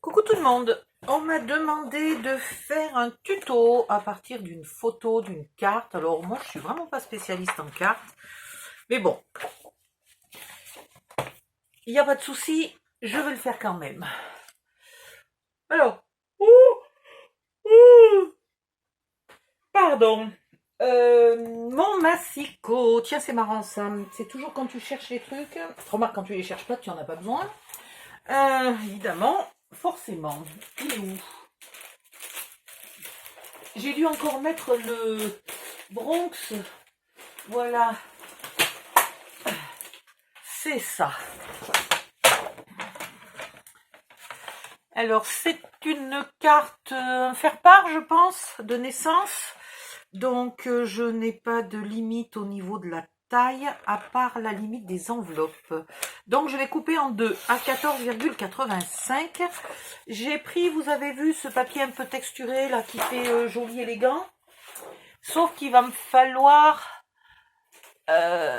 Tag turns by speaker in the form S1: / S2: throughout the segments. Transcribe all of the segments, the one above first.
S1: Coucou tout le monde, on m'a demandé de faire un tuto à partir d'une photo, d'une carte. Alors moi je suis vraiment pas spécialiste en cartes, mais bon, il n'y a pas de souci, je vais le faire quand même. Alors, pardon, mon massicot, tiens c'est marrant ça, c'est toujours quand tu cherches les trucs, remarque quand tu les cherches pas tu en as pas besoin, évidemment, forcément, il est où? J'ai dû encore mettre le Bronx. Voilà. C'est ça. Alors, c'est une carte faire-part, je pense, de naissance. Donc, je n'ai pas de limite au niveau de la taille, à part la limite des enveloppes. Donc, je vais couper en deux, à 14,85. J'ai pris, vous avez vu, ce papier un peu texturé, là, qui fait joli, élégant. Sauf qu'il va me falloir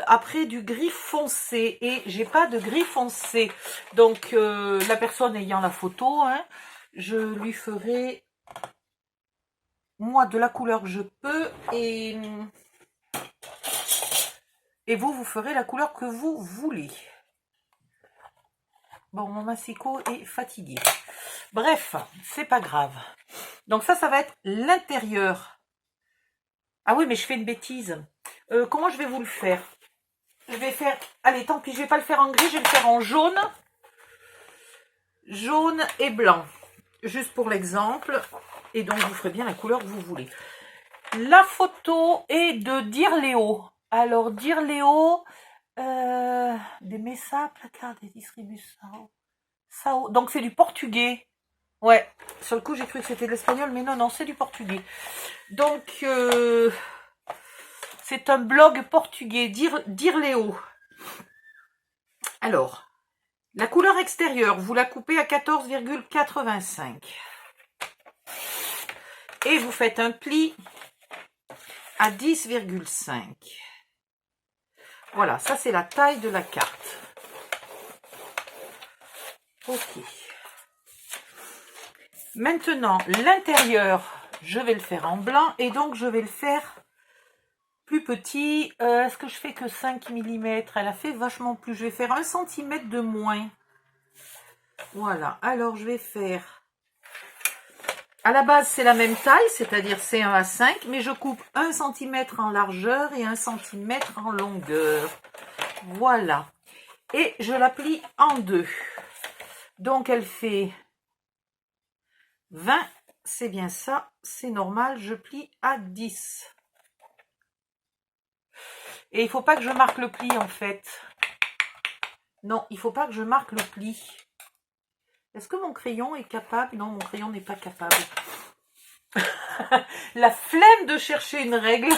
S1: après du gris foncé, et j'ai pas de gris foncé, donc la personne ayant la photo, hein, je lui ferai moi de la couleur que je peux, et vous ferez la couleur que vous voulez. Bon, mon massicot est fatigué, bref, c'est pas grave. Donc ça va être l'intérieur. Ah oui, mais je fais une bêtise. Comment je vais vous le faire? Je vais faire, allez, tant pis, je vais pas le faire en gris, je vais le faire en jaune et blanc, juste pour l'exemple, et donc vous ferez bien la couleur que vous voulez. La photo est de Dirléo. Alors Dirléo, des Messa, placard des distributions, Sao, donc c'est du portugais. Ouais, sur le coup j'ai cru que c'était de l'espagnol, mais non, c'est du portugais. Donc c'est un blog portugais, Dirléo. Alors, la couleur extérieure, vous la coupez à 14,85. Et vous faites un pli à 10,5. Voilà, ça c'est la taille de la carte. Ok. Maintenant, l'intérieur, je vais le faire en blanc, et donc je vais le faire plus petit. Est-ce que je fais que 5 mm? Elle a fait vachement plus. Je vais faire 1 cm de moins. Voilà, alors je vais faire... À la base, c'est la même taille, c'est-à-dire c'est 1 à 5, mais je coupe 1 cm en largeur et 1 cm en longueur. Voilà. Et je la plie en deux. Donc, elle fait 20. C'est bien ça, c'est normal, je plie à 10. Et il ne faut pas que je marque le pli, en fait. Non, il ne faut pas que je marque le pli. Est-ce que mon crayon est capable? Non, mon crayon n'est pas capable. La flemme de chercher une règle.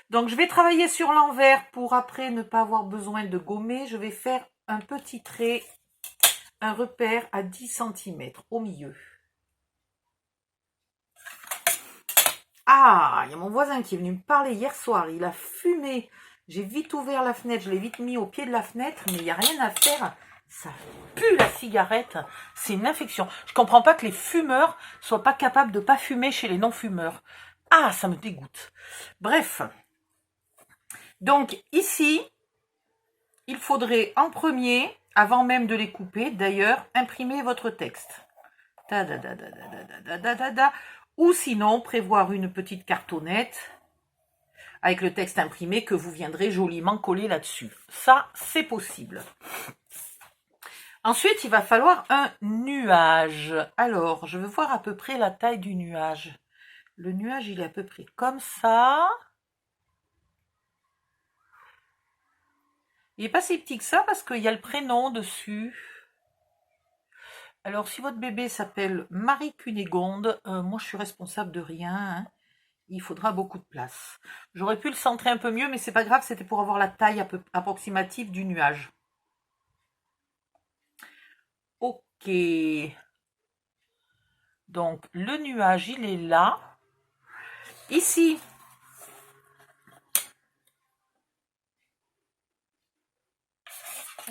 S1: Donc, je vais travailler sur l'envers pour après ne pas avoir besoin de gommer. Je vais faire un petit trait, un repère à 10 cm au milieu. Ah, il y a mon voisin qui est venu me parler hier soir. Il a fumé. J'ai vite ouvert la fenêtre. Je l'ai vite mis au pied de la fenêtre. Mais il n'y a rien à faire. Ça pue la cigarette. C'est une infection. Je comprends pas que les fumeurs soient pas capables de pas fumer chez les non-fumeurs. Ah, ça me dégoûte. Bref. Donc ici, il faudrait en premier, avant même de les couper, d'ailleurs, imprimer votre texte. Ou sinon, prévoir une petite cartonnette avec le texte imprimé que vous viendrez joliment coller là-dessus. Ça, c'est possible. Ensuite, il va falloir un nuage. Alors, je veux voir à peu près la taille du nuage. Le nuage, il est à peu près comme ça. Il n'est pas si petit que ça parce qu'il y a le prénom dessus. Alors, si votre bébé s'appelle Marie Cunégonde, moi je suis responsable de rien, hein. Il faudra beaucoup de place. J'aurais pu le centrer un peu mieux, mais c'est pas grave, c'était pour avoir la taille un peu approximative du nuage. Ok. Donc, le nuage, il est là. Ici,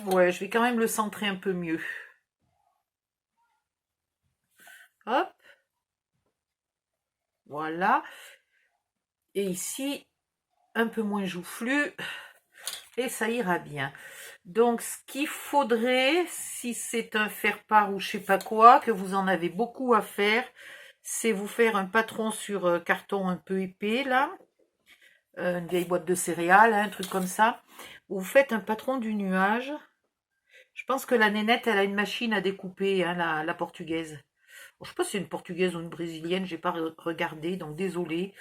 S1: Ouais, je vais quand même le centrer un peu mieux. Hop. Voilà. Et ici, un peu moins joufflu. Et ça ira bien. Donc, ce qu'il faudrait, si c'est un faire-part ou je sais pas quoi, que vous en avez beaucoup à faire, c'est vous faire un patron sur carton un peu épais, là. Une vieille boîte de céréales, hein, un truc comme ça. Vous faites un patron du nuage. Je pense que la nénette, elle a une machine à découper, hein, la portugaise. Bon, je sais pas si c'est une portugaise ou une brésilienne, j'ai pas regardé, donc désolé.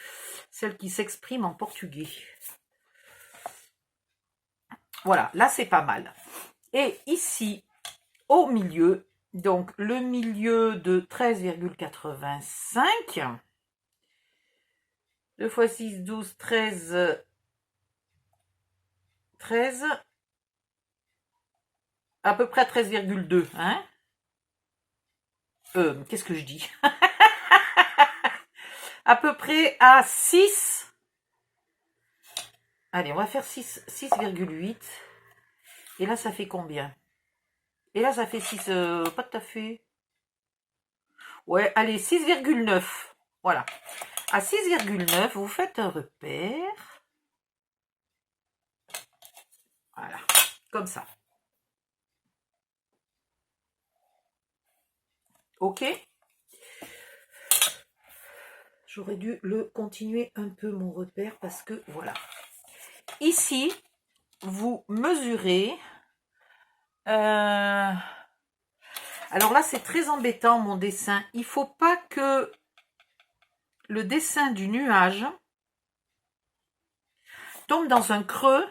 S1: Celle qui s'exprime en portugais. Voilà, là c'est pas mal. Et ici, au milieu, donc le milieu de 13,85. 2 x 6, 12, 13, 13. À peu près 13,2, hein. Qu'est-ce que je dis? À peu près à 6. Allez, on va faire 6,8. Et là, ça fait combien? Et là, ça fait 6, pas tout à fait. Ouais, allez, 6,9. Voilà. À 6,9, vous faites un repère. Voilà, comme ça. Ok. J'aurais dû le continuer un peu, mon repère, parce que, voilà. Ici, vous mesurez. Alors là, c'est très embêtant, mon dessin. Il ne faut pas que le dessin du nuage tombe dans un creux.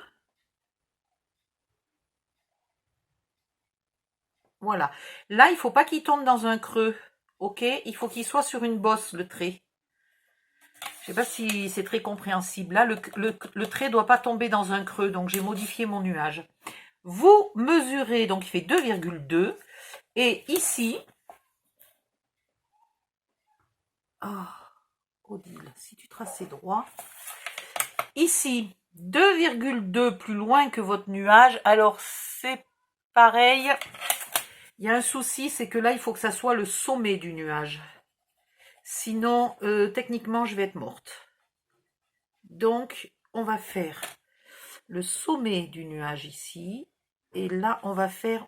S1: Voilà. Là, il ne faut pas qu'il tombe dans un creux. Ok? Il faut qu'il soit sur une bosse, le trait. Je ne sais pas si c'est très compréhensible. Là, le trait ne doit pas tomber dans un creux. Donc, j'ai modifié mon nuage. Vous mesurez, donc il fait 2,2. Et ici... Oh, Odile, si tu traçais droit... Ici, 2,2 plus loin que votre nuage. Alors, c'est pareil. Il y a un souci, c'est que là, il faut que ça soit le sommet du nuage. Sinon, techniquement, je vais être morte. Donc, on va faire le sommet du nuage ici. Et là, on va faire...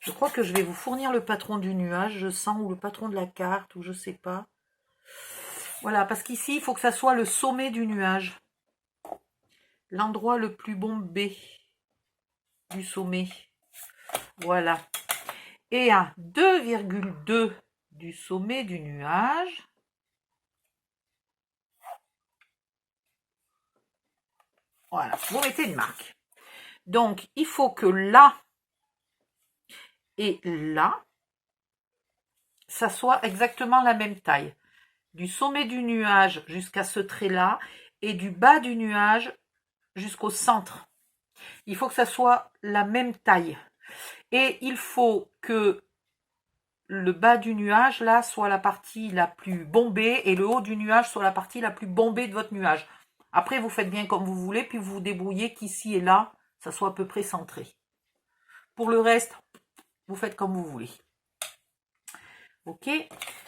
S1: Je crois que je vais vous fournir le patron du nuage, je sens, ou le patron de la carte, ou je sais pas. Voilà, parce qu'ici, il faut que ça soit le sommet du nuage. L'endroit le plus bombé du sommet. Voilà. Et à 2,2 du sommet du nuage, voilà, vous mettez une marque. Donc, il faut que là et là, ça soit exactement la même taille. Du sommet du nuage jusqu'à ce trait-là et du bas du nuage jusqu'au centre. Il faut que ça soit la même taille. Et il faut que le bas du nuage, là, soit la partie la plus bombée et le haut du nuage soit la partie la plus bombée de votre nuage. Après, vous faites bien comme vous voulez, puis vous vous débrouillez qu'ici et là, ça soit à peu près centré. Pour le reste, vous faites comme vous voulez. Ok?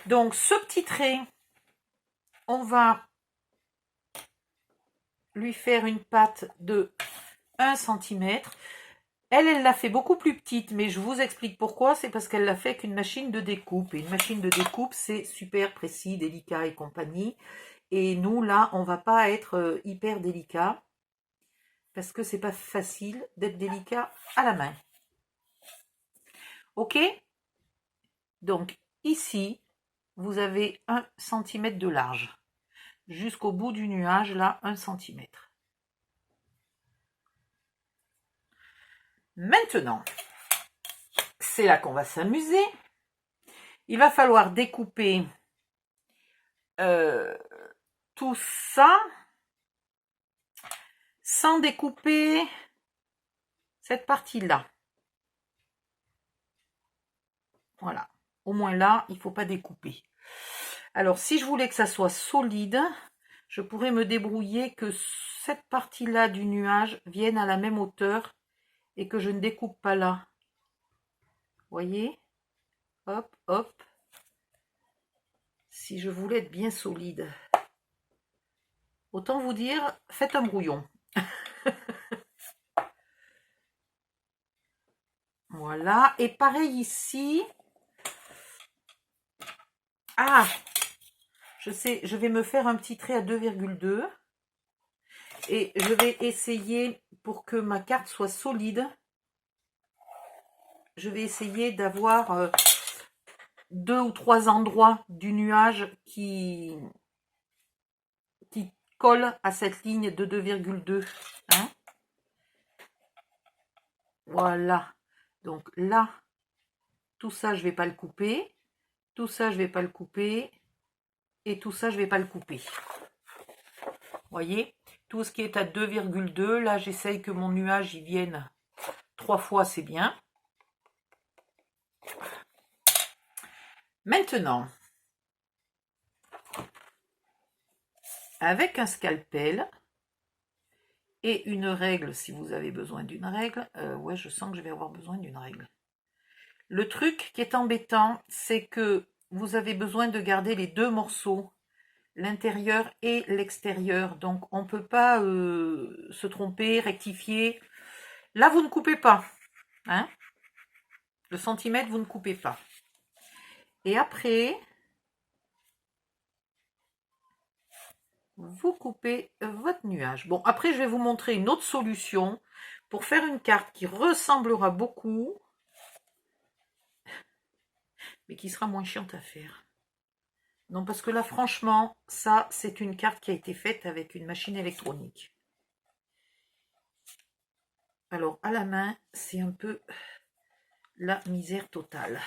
S1: Donc, ce petit trait, on va lui faire une patte de 1 cm. Elle l'a fait beaucoup plus petite, mais je vous explique pourquoi. C'est parce qu'elle l'a fait avec une machine de découpe. Et une machine de découpe, c'est super précis, délicat et compagnie. Et nous, là, on va pas être hyper délicat. Parce que c'est pas facile d'être délicat à la main. Ok? Donc, ici, vous avez 1 cm de large. Jusqu'au bout du nuage, là, 1 cm. Maintenant, c'est là qu'on va s'amuser. Il va falloir découper tout ça sans découper cette partie-là. Voilà. Au moins là, il ne faut pas découper. Alors, si je voulais que ça soit solide, je pourrais me débrouiller que cette partie-là du nuage vienne à la même hauteur et que je ne découpe pas là. Voyez? Hop, hop. Si je voulais être bien solide. Autant vous dire, faites un brouillon. Voilà. Et pareil ici. Ah! Je sais, je vais me faire un petit trait à 2,2. Et je vais essayer, pour que ma carte soit solide, je vais essayer d'avoir 2 ou 3 endroits du nuage qui collent à cette ligne de 2,2. Hein? Voilà. Donc là, tout ça, je ne vais pas le couper. Tout ça, je ne vais pas le couper. Et tout ça, je ne vais pas le couper. Voyez, tout ce qui est à 2,2, là, j'essaye que mon nuage y vienne 3 fois, c'est bien. Maintenant, avec un scalpel et une règle, si vous avez besoin d'une règle, ouais, je sens que je vais avoir besoin d'une règle. Le truc qui est embêtant, c'est que vous avez besoin de garder les deux morceaux, l'intérieur et l'extérieur. Donc, on ne peut pas se tromper, rectifier. Là, vous ne coupez pas. Hein? Le centimètre, vous ne coupez pas. Et après, vous coupez votre nuage. Bon, après, je vais vous montrer une autre solution pour faire une carte qui ressemblera beaucoup, mais qui sera moins chiante à faire. Non, parce que là, franchement, ça, c'est une carte qui a été faite avec une machine électronique. Alors, à la main, c'est un peu la misère totale.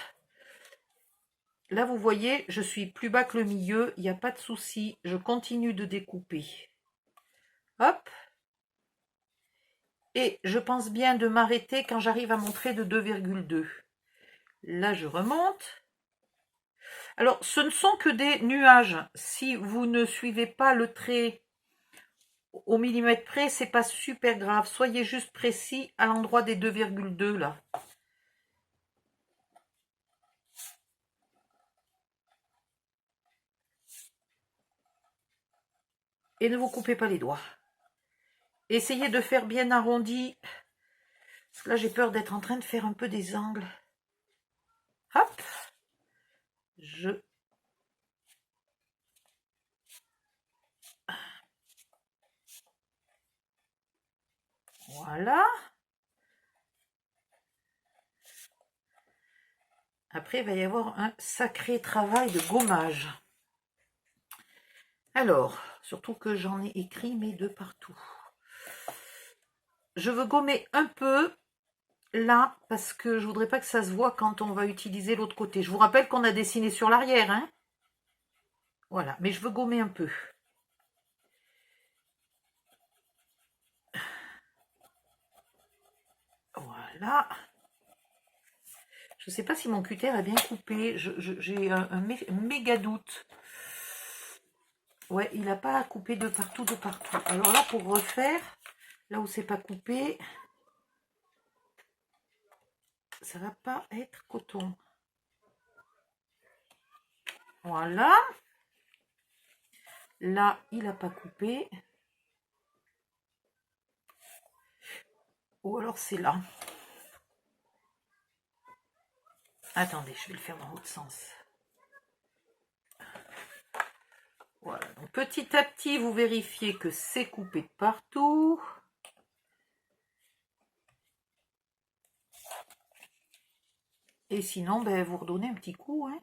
S1: Là, vous voyez, je suis plus bas que le milieu, il n'y a pas de souci. Je continue de découper. Hop. Et je pense bien de m'arrêter quand j'arrive à mon trait de 2,2. Là, je remonte. Alors, ce ne sont que des nuages. Si vous ne suivez pas le trait au millimètre près, c'est pas super grave. Soyez juste précis à l'endroit des 2,2 là. Et ne vous coupez pas les doigts. Essayez de faire bien arrondi. Parce que là, j'ai peur d'être en train de faire un peu des angles. Hop. Voilà. Après, il va y avoir un sacré travail de gommage. Alors, surtout que j'en ai écrit mais de partout. Je veux gommer un peu là parce que je voudrais pas que ça se voit quand on va utiliser l'autre côté. Je vous rappelle qu'on a dessiné sur l'arrière, hein. Voilà, mais je veux gommer un peu. Voilà. Je ne sais pas si mon cutter est bien coupé. J'ai un méga doute. Ouais, il n'a pas coupé de partout, de partout. Alors là, pour refaire, là où c'est pas coupé, ça va pas être coton. Voilà. Là, il n'a pas coupé. Ou alors c'est là. Attendez, je vais le faire dans l'autre sens. Voilà. Donc, petit à petit, vous vérifiez que c'est coupé de partout. Et sinon, ben, vous redonnez un petit coup. Hein.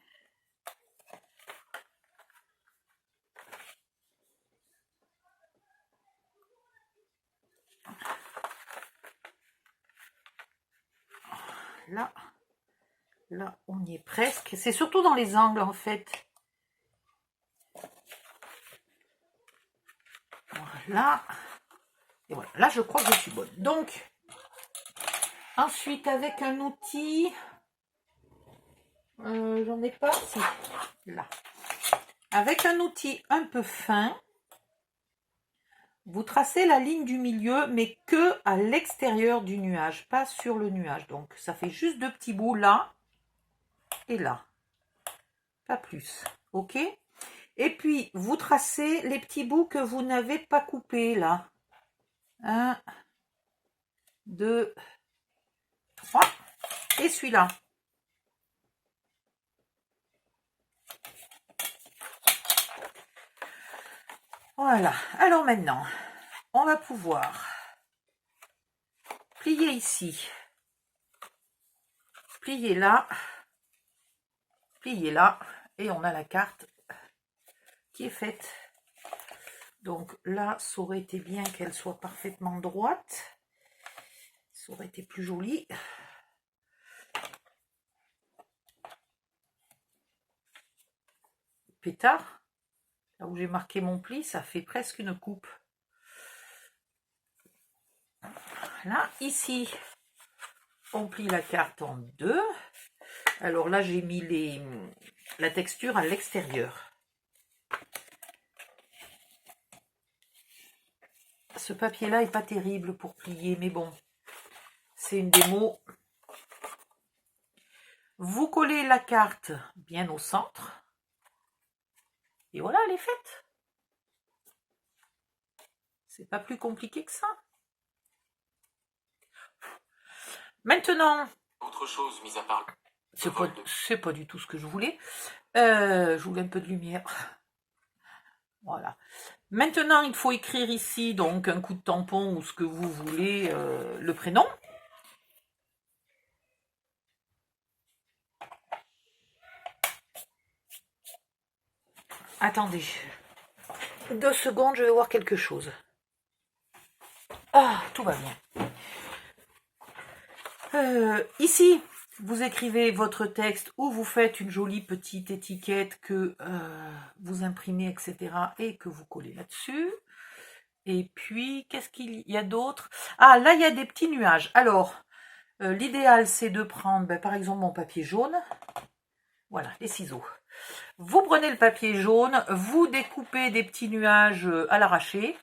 S1: Là, on y est presque. C'est surtout dans les angles, en fait. Voilà. Et voilà. Là, je crois que je suis bonne. Donc, ensuite, avec un outil... j'en ai pas. Si. Là. Avec un outil un peu fin, Vous tracez la ligne du milieu, mais que à l'extérieur du nuage, pas sur le nuage. Donc, ça fait juste 2 petits bouts là et là. Pas plus. OK? Et puis, vous tracez les petits bouts que vous n'avez pas coupés là. 1, 2, 3. Et celui-là. Voilà. Alors maintenant, on va pouvoir plier ici, plier là, et on a la carte qui est faite. Donc là, ça aurait été bien qu'elle soit parfaitement droite. Ça aurait été plus joli. Pétard. Là où j'ai marqué mon pli, ça fait presque une coupe. Là, ici, on plie la carte en 2. Alors là, j'ai mis la texture à l'extérieur. Ce papier-là est pas terrible pour plier, mais bon, c'est une démo. Vous collez la carte bien au centre. Et voilà, elle est faite. C'est pas plus compliqué que ça. Maintenant,
S2: autre chose, mis à part...
S1: c'est pas du tout ce que je voulais. Je voulais un peu de lumière. Voilà. Maintenant, il faut écrire ici, donc, un coup de tampon ou ce que vous voulez, le prénom. Attendez. 2 secondes, je vais voir quelque chose. Ah, tout va bien. Ici, vous écrivez votre texte ou vous faites une jolie petite étiquette que vous imprimez, etc. et que vous collez là-dessus. Et puis, qu'est-ce qu'il y a d'autre? Ah, là, il y a des petits nuages. Alors, l'idéal, c'est de prendre, par exemple, mon papier jaune. Voilà, les ciseaux. Vous prenez le papier jaune, vous découpez des petits nuages à l'arraché.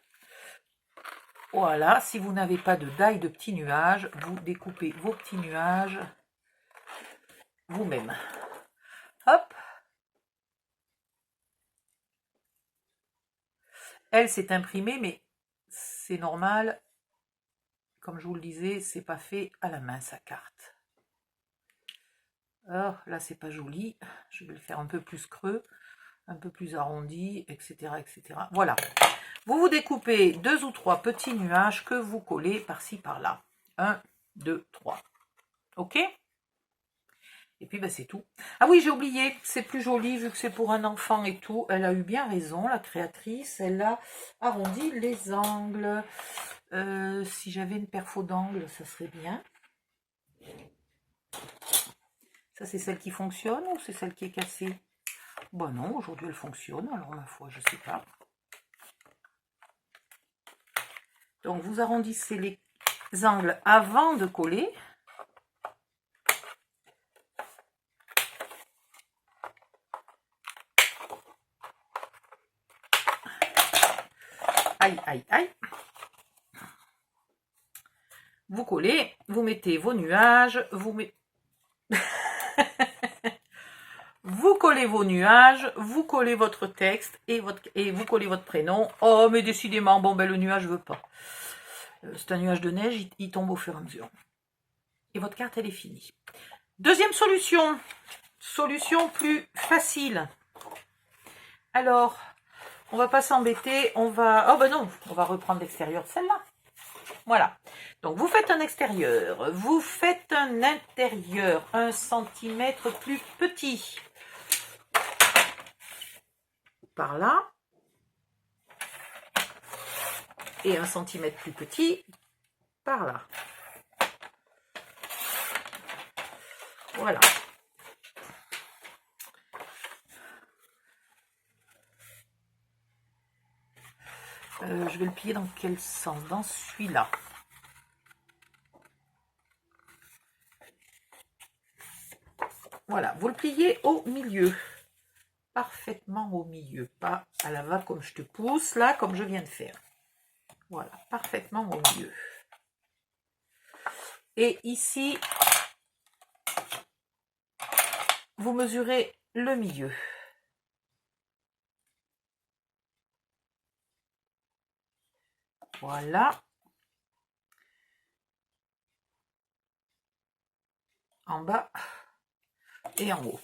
S1: Voilà, si vous n'avez pas de die de petits nuages, vous découpez vos petits nuages vous-même. Hop. Elle s'est imprimée, mais c'est normal. Comme je vous le disais, c'est pas fait à la main sa carte. Alors là, c'est pas joli. Je vais le faire un peu plus creux, un peu plus arrondi, etc., etc. Voilà. Vous découpez 2 ou 3 petits nuages que vous collez par-ci, par-là. 1, 2, 3. OK? Et puis, c'est tout. Ah oui, j'ai oublié, c'est plus joli vu que c'est pour un enfant et tout. Elle a eu bien raison, la créatrice. Elle a arrondi les angles. Si j'avais une perfo d'angle, ça serait bien. Ça, c'est celle qui fonctionne ou c'est celle qui est cassée? Bon, non, aujourd'hui, elle fonctionne. Alors, ma foi, je sais pas. Donc, vous arrondissez les angles avant de coller. Aïe, aïe, aïe. Vous collez, vous mettez vos nuages, vous collez vos nuages, vous collez votre texte et vous collez votre prénom. Oh, mais décidément, bon, le nuage, je veux pas. C'est un nuage de neige, il tombe au fur et à mesure. Et votre carte, elle est finie. Deuxième solution. Solution plus facile. Alors, on va pas s'embêter, on va... Oh ben non, on va reprendre l'extérieur de celle-là. Voilà. Donc, vous faites un extérieur. Vous faites un intérieur 1 cm plus petit. Par là. Et 1 cm plus petit par là. Voilà. Je vais le plier dans quel sens? Dans celui-là. Voilà, vous le pliez au milieu. Parfaitement au milieu. Pas à la va comme je te pousse, là, comme je viens de faire. Voilà, parfaitement au milieu. Et ici, vous mesurez le milieu. Voilà. En bas et en haut.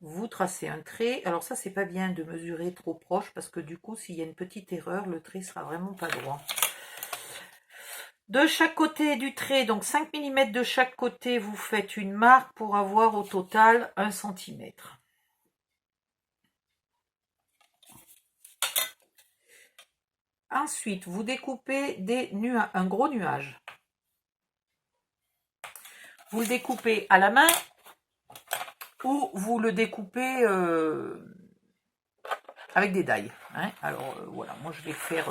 S1: Vous tracez un trait. Alors ça, c'est pas bien de mesurer trop proche parce que du coup, s'il y a une petite erreur, le trait sera vraiment pas droit. De chaque côté du trait, donc 5 mm de chaque côté, vous faites une marque pour avoir au total 1 cm. Ensuite, vous découpez un gros nuage. Vous le découpez à la main ou vous le découpez avec des die. Hein. Alors voilà, moi je vais faire,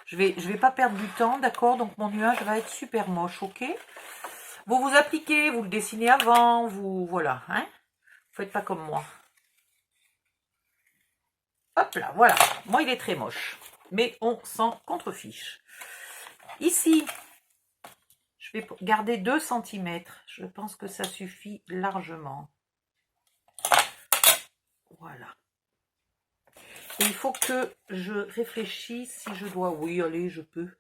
S1: je vais pas perdre du temps, d'accord. Donc mon nuage va être super moche, ok. Vous appliquez, vous le dessinez avant, vous voilà, hein. Vous faites pas comme moi. Hop là, voilà. Moi il est très moche, mais on s'en contrefiche. Ici, je vais garder 2 cm. Je pense que ça suffit largement. Voilà. Et il faut que je réfléchisse si je dois... Oui, allez, je peux.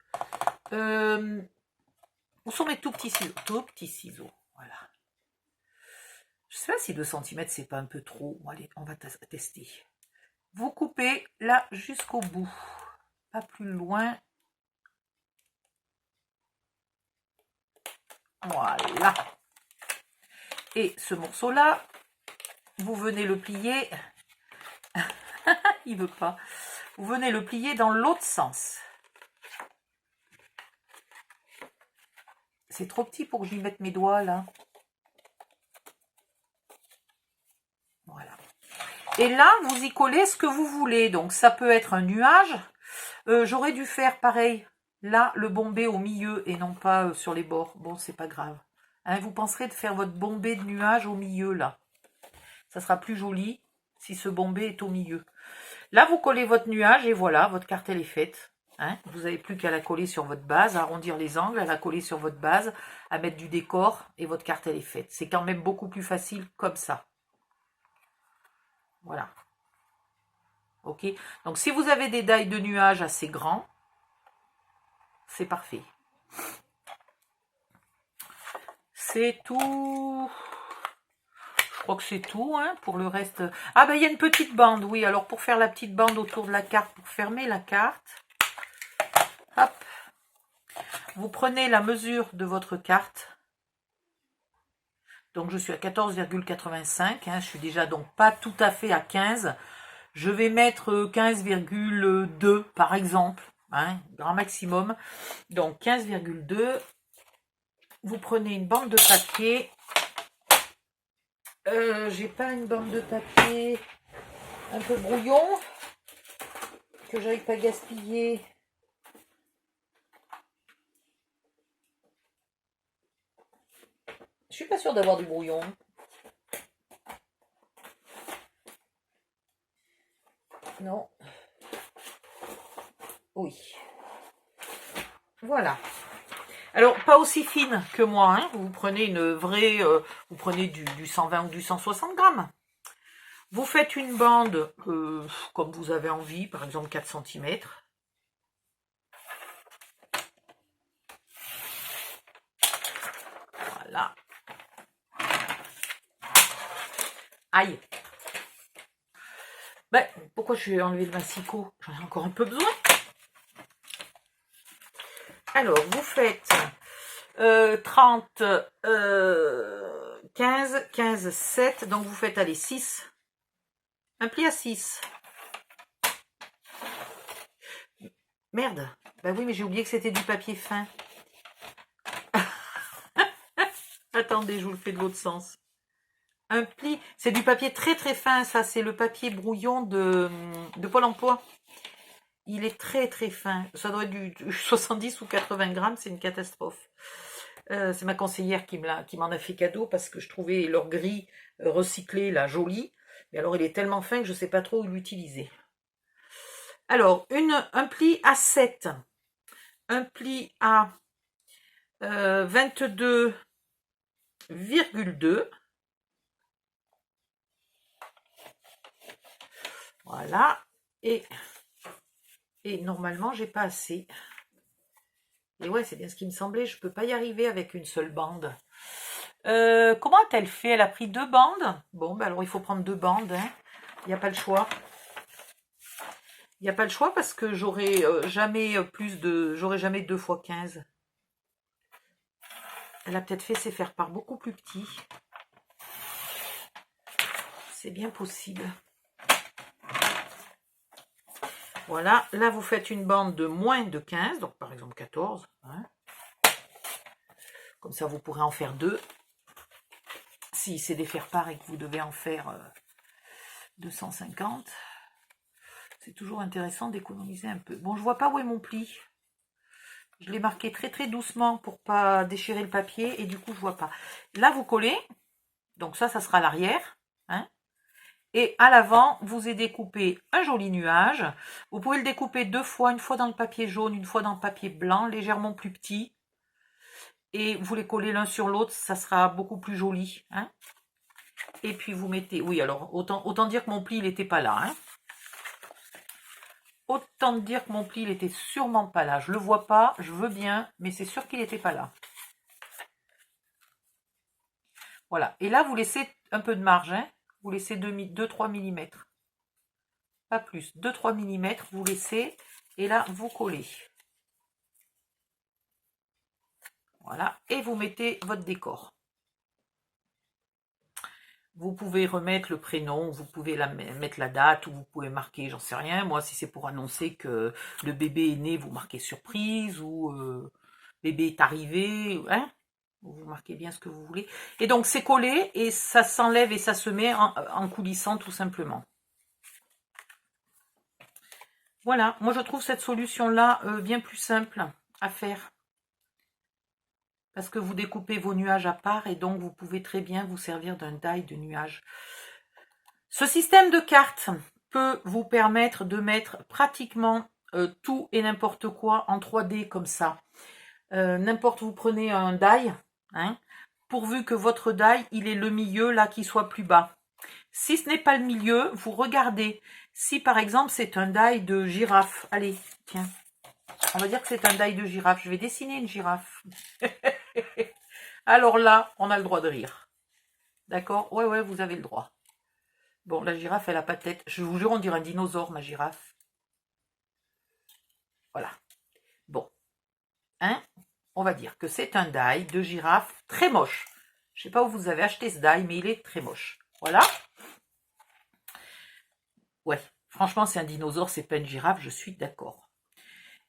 S1: Où sont mes tout petits ciseaux? Tout petits ciseaux, voilà. Je sais pas si 2 cm, c'est pas un peu trop. Bon, allez, on va tester. Vous coupez là jusqu'au bout. Pas plus loin. Voilà. Et ce morceau-là, vous venez le plier... Il veut pas. Vous venez le plier dans l'autre sens. C'est trop petit pour que j'y mette mes doigts là. Voilà. Et là, vous y collez ce que vous voulez. Donc ça peut être un nuage. J'aurais dû faire pareil. Là, le bombé au milieu et non pas sur les bords. Bon, c'est pas grave. Hein, vous penserez de faire votre bombé de nuage au milieu là. Ça sera plus joli si ce bombé est au milieu. Là, vous collez votre nuage et voilà, votre carte elle est faite. Hein, vous n'avez plus qu'à la coller sur votre base, à arrondir les angles, à la coller sur votre base, à mettre du décor et votre carte elle est faite. C'est quand même beaucoup plus facile comme ça. Voilà. Ok. Donc si vous avez des dailles de nuages assez grands, c'est parfait. C'est tout. Je crois que c'est tout, hein, pour le reste. Ah ben il y a une petite bande, oui. Alors pour faire la petite bande autour de la carte, pour fermer la carte, hop, vous prenez la mesure de votre carte. Donc je suis à 14,85, hein, je suis déjà donc pas tout à fait à 15. Je vais mettre 15,2 par exemple, hein, grand maximum. Donc 15,2. Vous prenez une bande de papier. J'ai pas une bande de papier un peu brouillon que j'arrive pas gaspiller. Je suis pas sûre d'avoir du brouillon. Non. Oui. Voilà. Alors, pas aussi fine que moi, hein. Vous prenez une vraie... vous prenez du 120 ou du 160 grammes. Vous faites une bande comme vous avez envie, par exemple 4 cm. Voilà. Aïe. Ben, pourquoi je vais enlever le massicot? J'en ai encore un peu besoin. Alors, vous faites 30, 15, 15, 7. Donc, vous faites, allez, 6. Un pli à 6. Merde. Bah oui, mais j'ai oublié que c'était du papier fin. Attendez, je vous le fais de l'autre sens. Un pli, c'est du papier très très fin, ça. C'est le papier brouillon de Pôle emploi. Il est très très fin. Ça doit être du 70 ou 80 grammes, c'est une catastrophe. C'est ma conseillère qui m'en a fait cadeau parce que je trouvais leur gris recyclé, là, joli. Mais alors, il est tellement fin que je ne sais pas trop où l'utiliser. Alors, un pli à 7. un pli à 22,2. Voilà. Et normalement, j'ai pas assez. Et ouais, c'est bien ce qui me semblait. Je peux pas y arriver avec une seule bande. Comment a-t-elle fait? Elle a pris 2 bandes. Bon, ben alors il faut prendre 2 bandes. Hein. Il n'y a pas le choix. Il n'y a pas le choix parce que j'aurai jamais j'aurai jamais 2 fois 15. Elle a peut-être fait ses faire-part beaucoup plus petits. C'est bien possible. Voilà, là vous faites une bande de moins de 15, donc par exemple 14. Hein. Comme ça vous pourrez en faire 2. Si c'est des faire-part et que vous devez en faire 250. C'est toujours intéressant d'économiser un peu. Bon, je vois pas où est mon pli. Je l'ai marqué très très doucement pour pas déchirer le papier et du coup je vois pas. Là vous collez, donc ça sera l'arrière. Hein. Et à l'avant, vous avez découpé un joli nuage. Vous pouvez le découper 2 fois, une fois dans le papier jaune, une fois dans le papier blanc, légèrement plus petit. Et vous les collez l'un sur l'autre, ça sera beaucoup plus joli. Hein. Et puis vous mettez... Oui, alors, autant dire que mon pli, il n'était pas là. Hein. Autant dire que mon pli, il était sûrement pas là. Je le vois pas, je veux bien, mais c'est sûr qu'il n'était pas là. Voilà. Et là, vous laissez un peu de marge. Hein. Vous laissez 2-3 mm. Pas plus. 2-3 mm, vous laissez. Et là, vous collez. Voilà. Et vous mettez votre décor. Vous pouvez remettre le prénom, vous pouvez mettre la date, ou vous pouvez marquer, j'en sais rien. Moi, si c'est pour annoncer que le bébé est né, vous marquez surprise, ou bébé est arrivé, hein. Vous marquez bien ce que vous voulez. Et donc, c'est collé, et ça s'enlève et ça se met en coulissant, tout simplement. Voilà, moi je trouve cette solution-là bien plus simple à faire. Parce que vous découpez vos nuages à part et donc vous pouvez très bien vous servir d'un die de nuages. Ce système de cartes peut vous permettre de mettre pratiquement tout et n'importe quoi en 3D comme ça. N'importe, vous prenez un die, hein, pourvu que votre die, il est le milieu là qui soit plus bas. Si ce n'est pas le milieu, vous regardez. Si par exemple c'est un die de girafe, allez, tiens. On va dire que c'est un die de girafe. Je vais dessiner une girafe. Alors là, on a le droit de rire. D'accord? Ouais, vous avez le droit. Bon, la girafe, elle a pas de tête. Je vous jure, on dirait un dinosaure, ma girafe. Voilà. Bon. Hein? On va dire que c'est un die de girafe très moche. Je sais pas où vous avez acheté ce die, mais il est très moche. Voilà. Ouais. Franchement, c'est un dinosaure, c'est pas une girafe, je suis d'accord.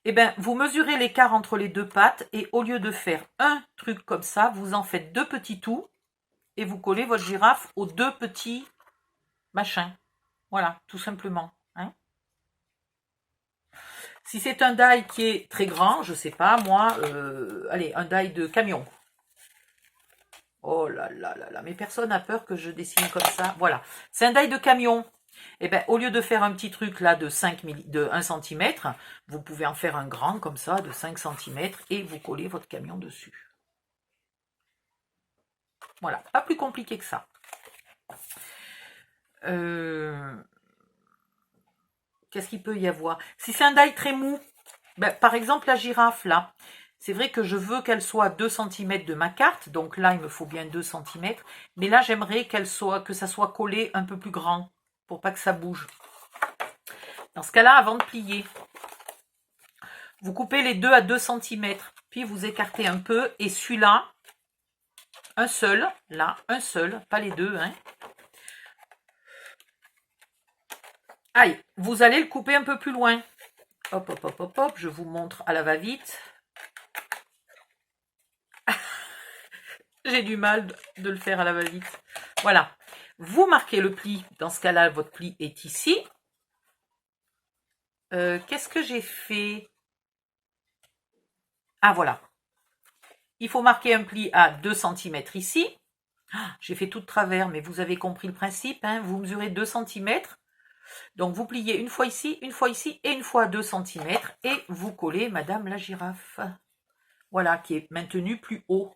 S1: Eh bien, vous mesurez l'écart entre les 2 pattes et au lieu de faire un truc comme ça, vous en faites 2 petits tout et vous collez votre girafe aux 2 petits machins. Voilà, tout simplement. Hein. Si c'est un die qui est très grand, je sais pas, moi, allez, un die de camion. Oh là là là là, mais personne n'a peur que je dessine comme ça. Voilà, c'est un die de camion. Et bien, au lieu de faire un petit truc là de 1 cm, vous pouvez en faire un grand comme ça de 5 cm et vous collez votre camion dessus. Voilà, pas plus compliqué que ça. Qu'est-ce qu'il peut y avoir? Si c'est un die très mou, ben, par exemple la girafe là, c'est vrai que je veux qu'elle soit à 2 cm de ma carte, donc là il me faut bien 2 cm, mais là j'aimerais que ça soit collé un peu plus grand, pour pas que ça bouge. Dans ce cas-là, avant de plier, vous coupez les deux à 2 cm, puis vous écartez un peu, et celui-là, un seul, là, un seul, pas les deux, hein. Aïe, vous allez le couper un peu plus loin. Hop, hop, hop, hop, hop, je vous montre à la va-vite. J'ai du mal de le faire à la va-vite. Voilà, vous marquez le pli, dans ce cas-là, votre pli est ici. Qu'est-ce que j'ai fait? Ah, voilà. Il faut marquer un pli à 2 cm ici. Ah, j'ai fait tout de travers, mais vous avez compris le principe. Hein, vous mesurez 2 cm. Donc vous pliez une fois ici et une fois à 2 cm et vous collez Madame la girafe. Voilà, qui est maintenu plus haut.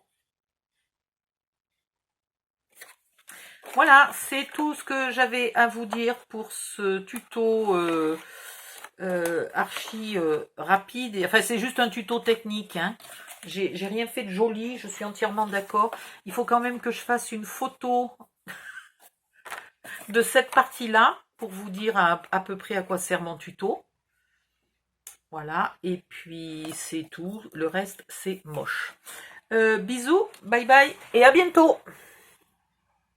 S1: Voilà, c'est tout ce que j'avais à vous dire pour ce tuto archi rapide. Enfin, c'est juste un tuto technique, hein. J'ai rien fait de joli, je suis entièrement d'accord. Il faut quand même que je fasse une photo de cette partie-là pour vous dire à peu près à quoi sert mon tuto. Voilà, et puis c'est tout. Le reste, c'est moche. Bisous, bye bye et à bientôt.